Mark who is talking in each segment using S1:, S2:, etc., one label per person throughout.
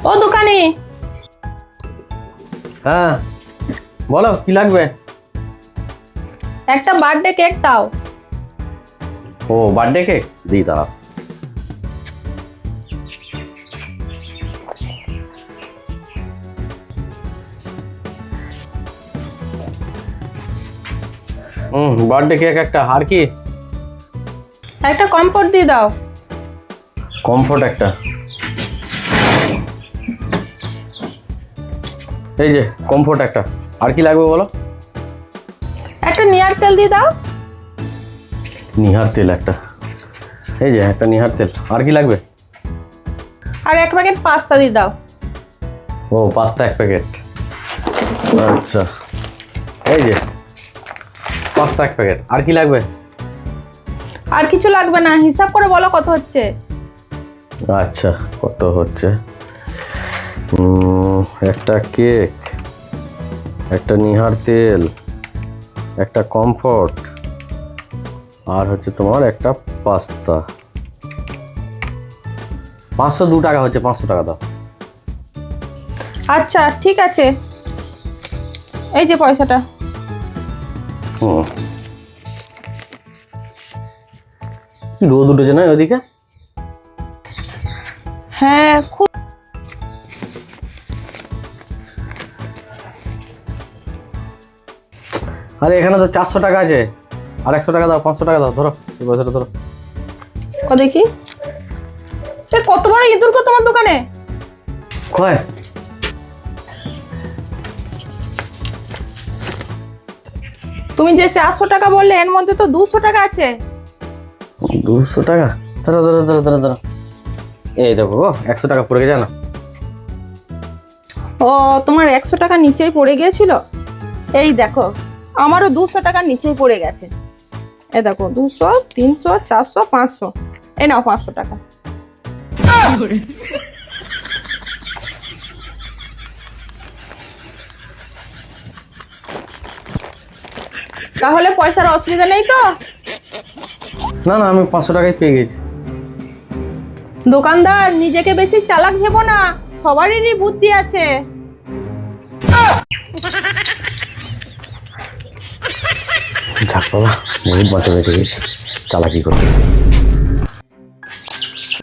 S1: ও দোকানি।
S2: হ্যাঁ বলো কি লাগবে?
S1: একটা বার্থডে কেক দাও।
S2: ও বার্থডে কেক দিই দাঁড়াও। বার্থডে কেক একটা, আর কি?
S1: একটা কমফোর্ট দিয়ে দাও।
S2: কমফোর্ট একটা, এই যে কমফোর্ট একটা। আর কি লাগবে বলো?
S1: একটা নিয়ার তেল দিয়ে দাও।
S2: নিহার তেল একটা, এই যে একটা নিহার তেল। আর কি লাগবে?
S1: আর এক প্যাকেট পাস্তা দিয়ে দাও।
S2: ও পাস্তা এক প্যাকেট, আচ্ছা এই যে পাস্তা এক প্যাকেট। আর কি লাগবে?
S1: আর কিছু লাগবে না, হিসাব করে বলো কত হচ্ছে।
S2: আচ্ছা কত হচ্ছে? একটা কেক, একটা নিহার তেল, একটা কমফোর্ট, আর হচ্ছে তোমার একটা পাস্তা। 502 টাকা হচ্ছে, 500 টাকা দাও।
S1: আচ্ছা ঠিক আছে, এই যে পয়সাটা।
S2: কি রোদ উঠেছে না ওদিকে?
S1: হ্যাঁ খুব।
S2: আরে এখানে তো 400 টাকা আছে, আর 100 টাকা দাও, 500 টাকা দাও। ধরো এই পয়সাটা ধরো।
S1: ও দেখি, সে কত বড় ইঁদুর গো তোমার দোকানে।
S2: কয়?
S1: তুমি যে 400 টাকা বললে এর মধ্যে তো 200 টাকা আছে।
S2: 200 টাকা? ধরো ধরো ধরো ধরো ধরো, এই দেখো গো 100 টাকা পড়ে গেছে না।
S1: ও তোমার 100 টাকা নিচেই পড়ে গিয়েছিল। এই দেখো আমারও 200 টাকা নিচেই পড়ে গেছে। এই দেখো 200, 300, 400, 500। এই নাও 500 টাকা। তাহলে পয়সার অসুবিধা নেই তো?
S2: না না, আমি 500 টাকায় পেয়ে গেছি।
S1: দোকানদার নিজেকে বেশি চালাক ভেবো না, সবারই বুদ্ধি আছে।
S2: যাক বাবা, বহুত বাঁচা বেঁচে গেছি চালাকি করতে।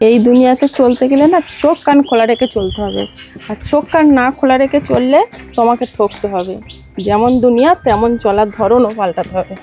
S1: এই দুনিয়াতে চলতে গেলে না চোখ কান খোলা রেখে চলতে হবে, আর চোখ কান না খোলা রেখে চললে তোমাকে ঠকতে হবে। যেমন দুনিয়া তেমন চলার ধরনও পাল্টাতে হবে।